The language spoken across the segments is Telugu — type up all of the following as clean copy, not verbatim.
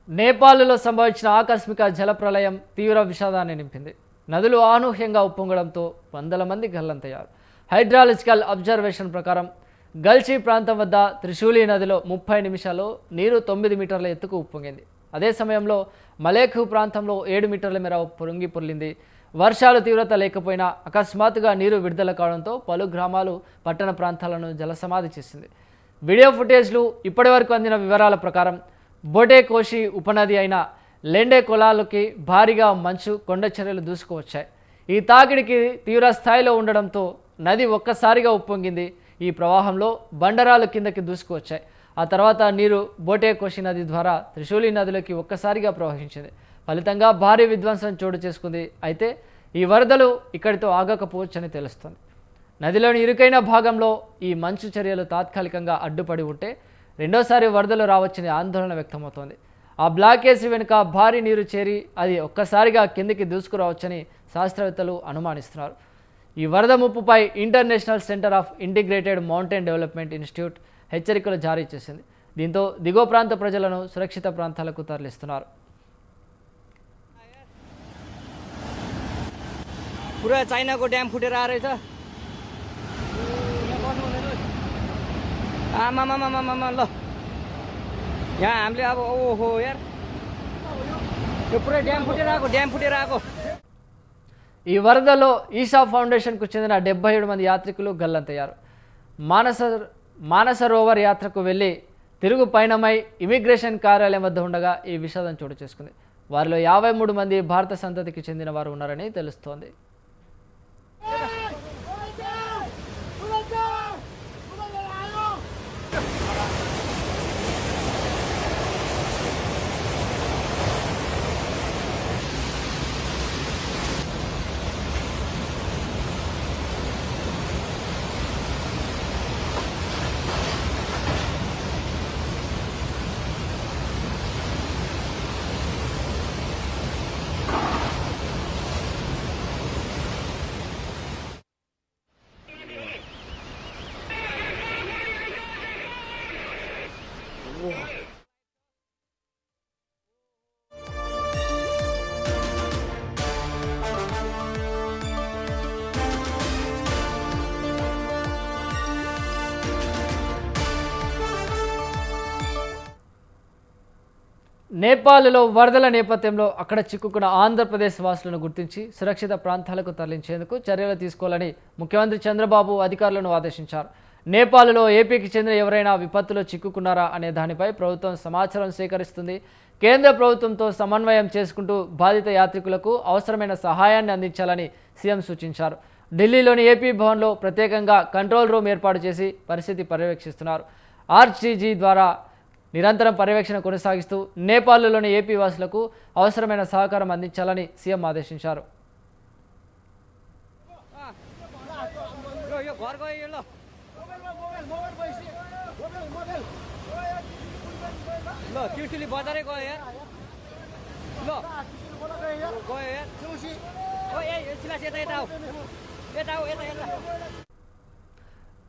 నేపాల్లో సంభవించిన ఆకస్మిక జలప్రళయం తీవ్ర విషాదాన్ని నింపింది. నదులు అనూహ్యంగా ఉప్పొంగడంతో వందల మంది గల్లంతయ్యారు. హైడ్రాలజికల్ అబ్జర్వేషన్ ప్రకారం గల్చి ప్రాంతం వద్ద త్రిశూలి నదిలో 30 నిమిషాల్లో నీరు 9 మీటర్ల ఎత్తుకు ఉప్పొంగింది. అదే సమయంలో మలేఖు ప్రాంతంలో 7 మీటర్ల మేర పొంగి పొర్లింది. వర్షాలు తీవ్రత లేకపోయినా అకస్మాత్తుగా నీరు విడుదల కావడంతో పలు గ్రామాలు, పట్టణ ప్రాంతాలను జలసమాధి చేసింది. వీడియో ఫుటేజ్లు ఇప్పటివరకు అందిన వివరాల ప్రకారం బోటే కోషి ఉపనది అయిన లెండే కొలాలకి భారీగా మంచు కొండ చర్యలు దూసుకువచ్చాయి. ఈ తాకిడికి తీవ్ర స్థాయిలో ఉండడంతో నది ఒక్కసారిగా ఉప్పొంగింది. ఈ ప్రవాహంలో బండరాలు కిందకి దూసుకువచ్చాయి. ఆ తర్వాత నీరు బోటే కోషి నది ద్వారా త్రిశూలి నదిలోకి ఒక్కసారిగా ప్రవహించింది. ఫలితంగా భారీ విధ్వంసం చోటు చేసుకుంది. అయితే ఈ వరదలు ఇక్కడితో ఆగకపోవచ్చని తెలుస్తుంది. నదిలోని ఇరుకైన భాగంలో ఈ మంచు చర్యలు తాత్కాలికంగా అడ్డుపడి ఉంటే రెండోసారి వరదలు రావచ్చని ఆందోళన వ్యక్తమవుతోంది. ఆ బ్లాకేజీ వెనుక భారీ నీరు చేరి అది ఒక్కసారిగా కిందికి దూసుకురావచ్చని శాస్త్రవేత్తలు అనుమానిస్తున్నారు. ఈ వరద ముప్పుపై International Centre of Integrated Mountain Development Institute హెచ్చరికలు జారీ చేసింది. దీంతో దిగువ ప్రాంత ప్రజలను సురక్షిత ప్రాంతాలకు తరలిస్తున్నారు. पुरा चाइनाको ड्याम फुटेर आएछ। आमामामामामा ल यहाँ हामीले अब ओहो यार यो पुरै ड्याम फुटेर आएको। ఈ వరదలో ఈషా ఫౌండేషన్కు చెందిన 77 మంది యాత్రికులు గల్లంతయ్యారు. మానస రోవర్ యాత్రకు వెళ్లి తిరుగు పయనమై ఇమిగ్రేషన్ కార్యాలయం వద్ద ఉండగా ఈ విషాదం చోటు చేసుకుంది. వారిలో 53 మంది భారత సంతతికి చెందిన వారు ఉన్నారని తెలుస్తోంది. నేపాల్లో వరదల నేపథ్యంలో అక్కడ చిక్కుకున్న ఆంధ్రప్రదేశ్ వాసులను గుర్తించి సురక్షిత ప్రాంతాలకు తరలించేందుకు చర్యలు తీసుకోవాలని ముఖ్యమంత్రి చంద్రబాబు అధికారులను ఆదేశించారు. నేపాల్లో ఏపీకి చెందిన ఎవరైనా విపత్తులో చిక్కుకున్నారా అనే దానిపై ప్రభుత్వం సమాచారం సేకరిస్తుంది. కేంద్ర ప్రభుత్వంతో సమన్వయం చేసుకుంటూ బాధిత యాత్రికులకు అవసరమైన సహాయాన్ని అందించాలని సీఎం సూచించారు. ఢిల్లీలోని ఏపీ భవన్లో ప్రత్యేకంగా కంట్రోల్ రూమ్ ఏర్పాటు చేసి పరిస్థితి పర్యవేక్షిస్తున్నారు. ఆర్జీజీ ద్వారా నిరంతరం పర్యవేక్షణ కొనసాగిస్తూ నేపాల్లోని ఏపీ వాసులకు అవసరమైన సహకారం అందించాలని సీఎం ఆదేశించారు.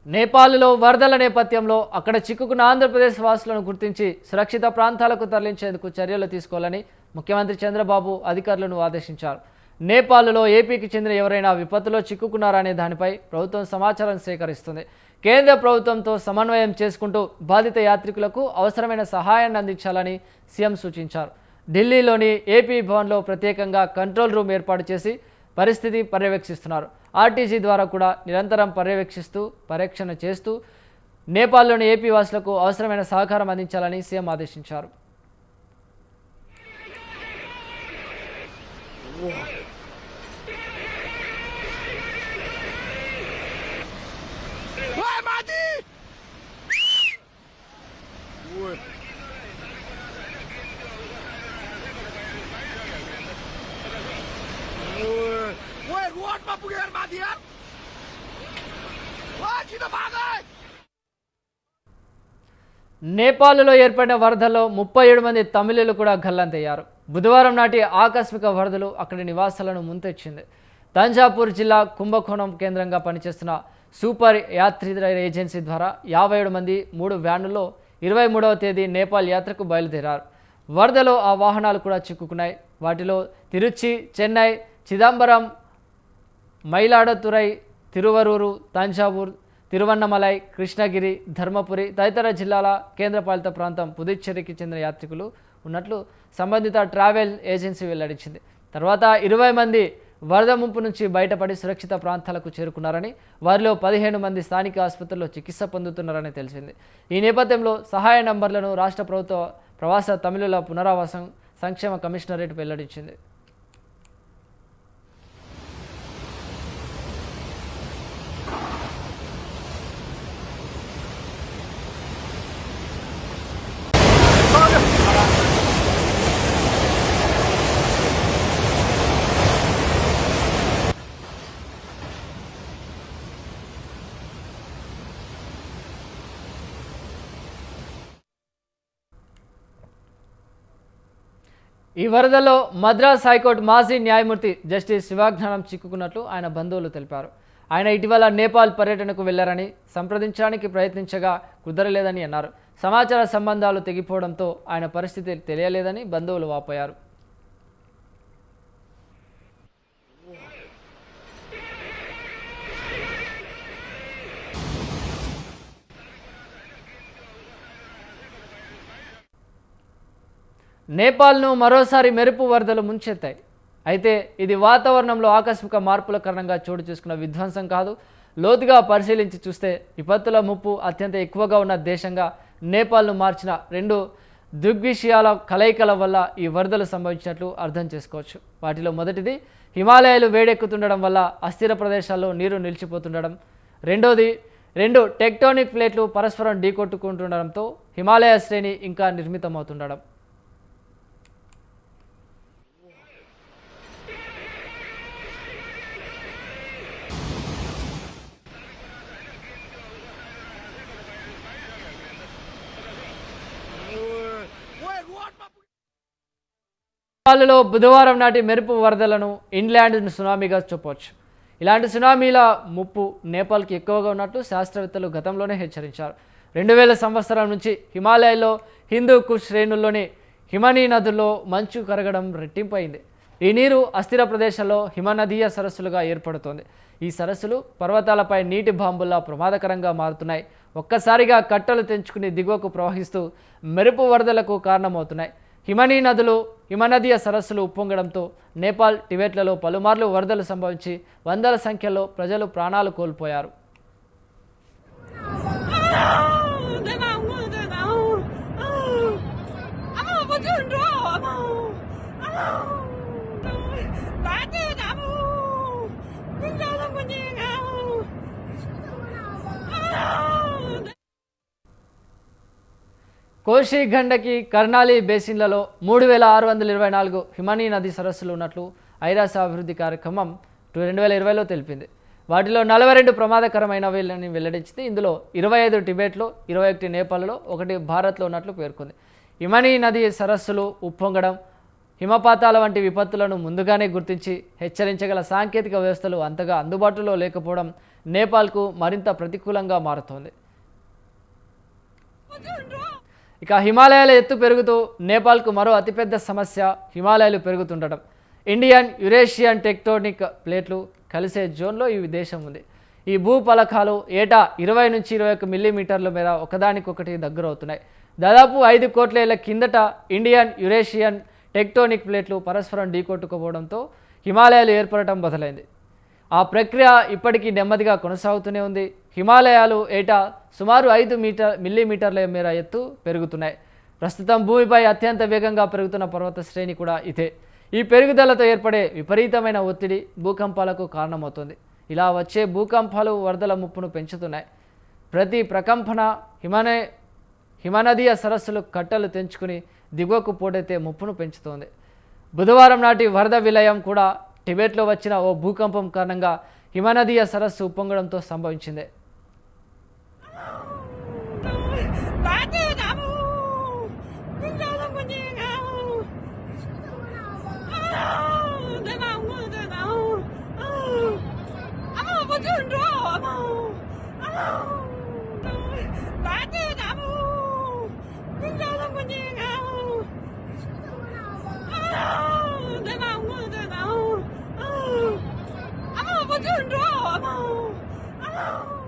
నేపాల్లో వరదల నేపథ్యంలో అక్కడ చిక్కుకున్న ఆంధ్రప్రదేశ్ వాసులను గుర్తించి సురక్షిత ప్రాంతాలకు తరలించేందుకు చర్యలు తీసుకోవాలని ముఖ్యమంత్రి చంద్రబాబు అధికారులను ఆదేశించారు. నేపాల్లో ఏపీకి చెందిన ఎవరైనా విపత్తులో చిక్కుకున్నారనే దానిపై ప్రభుత్వం సమాచారం సేకరిస్తుంది. కేంద్ర ప్రభుత్వంతో సమన్వయం చేసుకుంటూ బాధిత యాత్రికులకు అవసరమైన సహాయాన్ని అందించాలని సీఎం సూచించారు. ఢిల్లీలోని ఏపీ భవన్లో ప్రత్యేకంగా కంట్రోల్ రూమ్ ఏర్పాటు చేసి పరిస్థితి పర్యవేక్షిస్తున్నారు. ఆర్టీజీ ద్వారా కూడా నిరంతరం పర్యవేక్షణ చేస్తూ నేపాల్లోని ఏపీ వాసులకు అవసరమైన సహకారం అందించాలని సీఎం ఆదేశించారు. నేపాల్లో ఏర్పడిన వరదల్లో 37 మంది తమిళులు కూడా గల్లంతయ్యారు. బుధవారం నాటి ఆకస్మిక వరదలు అక్కడి నివాసాలను ముంచెత్తింది. తంజాపూర్ జిల్లా కుంభకోణం కేంద్రంగా పనిచేస్తున్న సూపర్ యాత్రి ఏజెన్సీ ద్వారా 57 మంది 3 వ్యానుల్లో 23వ తేదీ నేపాల్ యాత్రకు బయలుదేరారు. వరదలో ఆ వాహనాలు కూడా చిక్కుకున్నాయి. వాటిలో తిరుచి, చెన్నై, చిదంబరం, మయిలాడతురై, తిరువరూరు, తంజావూర్, తిరువన్నమలై, కృష్ణగిరి, ధర్మపురి తదితర జిల్లాల కేంద్రపాలిత ప్రాంతం పుదుచ్చేరికి చెందిన యాత్రికులు ఉన్నట్లు సంబంధిత ట్రావెల్ ఏజెన్సీ వెల్లడించింది. తర్వాత 20 మంది వరద ముంపు నుంచి బయటపడి సురక్షిత ప్రాంతాలకు చేరుకున్నారని, వారిలో 15 మంది స్థానిక ఆసుపత్రుల్లో చికిత్స పొందుతున్నారని తెలిసింది. ఈ నేపథ్యంలో సహాయ నంబర్లను రాష్ట్ర ప్రభుత్వ ప్రవాస తమిళుల పునరావాసం సంక్షేమ కమిషనరేట్ వెల్లడించింది. ఈ వరదలో మద్రాస్ హైకోర్టు మాజీ న్యాయమూర్తి జస్టిస్ శివాజ్ఞానం చిక్కుకున్నట్లు ఆయన బంధువులు తెలిపారు. ఆయన ఇటీవల నేపాల్ పర్యటనకు వెళ్లారని, సంప్రదించడానికి ప్రయత్నించగా కుదరలేదని అన్నారు. సమాచార సంబంధాలు తెగిపోవడంతో ఆయన పరిస్థితి తెలియలేదని బంధువులు వాపోయారు. నేపాల్ను మరోసారి మెరుపు వరదలు ముంచెత్తాయి. అయితే ఇది వాతావరణంలో ఆకస్మిక మార్పుల కారణంగా చోటు చేసుకున్న విధ్వంసం కాదు. లోతుగా పరిశీలించి చూస్తే విపత్తుల ముప్పు అత్యంత ఎక్కువగా ఉన్న దేశంగా నేపాల్ను మార్చిన 2 దృగ్విషయాల కలయికల వల్ల ఈ వరదలు సంభవించినట్లు అర్థం చేసుకోవచ్చు. వాటిలో మొదటిది హిమాలయాలు వేడెక్కుతుండడం వల్ల అస్థిర ప్రదేశాల్లో నీరు నిలిచిపోతుండడం. రెండోది 2 టెక్టోనిక్ ప్లేట్లు పరస్పరం ఢీకొట్టుకుంటుండడంతో హిమాలయ శ్రేణి ఇంకా నిర్మితమవుతుండడం. నేపాల్లో బుధవారం నాటి మెరుపు వరదలను ఇన్లాండ్ సునామీగా చెప్పవచ్చు. ఇలాంటి సునామీల ముప్పు నేపాల్కి ఎక్కువగా ఉన్నట్లు శాస్త్రవేత్తలు గతంలోనే హెచ్చరించారు. 2000 సంవత్సరాల నుంచి హిమాలయాల్లో హిందూ కుష్ శ్రేణుల్లోని హిమనీ నదుల్లో మంచు కరగడం రెట్టింపైంది. ఈ నీరు అస్థిర ప్రదేశాల్లో హిమనదీయ సరస్సులుగా ఏర్పడుతోంది. ఈ సరస్సులు పర్వతాలపై నీటి బాంబుల్లా ప్రమాదకరంగా మారుతున్నాయి. ఒక్కసారిగా కట్టలు తెంచుకుని దిగువకు ప్రవహిస్తూ మెరుపు వరదలకు కారణమవుతున్నాయి. హిమనీ నదులు, హిమనదీయ సరస్సులు ఉప్పొంగడంతో నేపాల్, టిబెట్లలో పలుమార్లు వరదలు సంభవించి వందల సంఖ్యలో ప్రజలు ప్రాణాలు కోల్పోయారు. కోషి, గండకి, కర్నాలి బేసిన్లలో 3624 హిమనీ నది సరస్సులు ఉన్నట్లు ఐరాస అభివృద్ధి కార్యక్రమం 2020లో తెలిపింది. వాటిలో 42 ప్రమాదకరమైనవి వెల్లడించింది. ఇందులో 25 టిబెట్లో, 21 నేపాల్లో, 1 భారత్లో ఉన్నట్లు పేర్కొంది. హిమనీ నది సరస్సులు ఉప్పొంగడం, హిమపాతాల వంటి విపత్తులను ముందుగానే గుర్తించి హెచ్చరించగల సాంకేతిక వ్యవస్థలు అంతగా అందుబాటులో లేకపోవడం నేపాల్కు మరింత ప్రతికూలంగా మారుతోంది. ఇక హిమాలయాల ఎత్తు పెరుగుతూ నేపాల్కు మరో అతిపెద్ద సమస్య హిమాలయాలు పెరుగుతుండటం. ఇండియన్, యురేషియన్ టెక్టోనిక్ ప్లేట్లు కలిసే జోన్లో ఈ దేశం ఉంది. ఈ భూపలకాలు ఏటా 20 నుంచి 21 మిల్లీమీటర్ల మేర ఒకదానికొకటి దగ్గరవుతున్నాయి. దాదాపు 5 కోట్ల ఏళ్ల కిందట ఇండియన్, యురేషియన్ టెక్టోనిక్ ప్లేట్లు పరస్పరం ఢీకొట్టుకుపోవడంతో హిమాలయాలు ఏర్పడటం మొదలైంది. ఆ ప్రక్రియ ఇప్పటికీ నెమ్మదిగా కొనసాగుతూనే ఉంది. హిమాలయాలు ఏటా సుమారు 5 మిల్లీమీటర్ల మేర ఎత్తు పెరుగుతున్నాయి. ప్రస్తుతం భూమిపై అత్యంత వేగంగా పెరుగుతున్న పర్వత శ్రేణి కూడా ఇదే. ఈ పెరుగుదలతో ఏర్పడే విపరీతమైన ఒత్తిడి భూకంపాలకు కారణమవుతుంది. ఇలా వచ్చే భూకంపాలు వరదల ముప్పును పెంచుతున్నాయి. ప్రతి ప్రకంపన హిమనదీయ సరస్సులు కట్టలు తెంచుకుని దిగువకు పోటెత్తే ముప్పును పెంచుతోంది. బుధవారం నాటి వరద విలయం కూడా టిబెట్లో వచ్చిన ఓ భూకంపం కారణంగా హిమనదీయ సరస్సు ఉప్పొంగడంతో సంభవించింది. 在哪？我在哪？阿妈，我救你！阿妈，阿妈。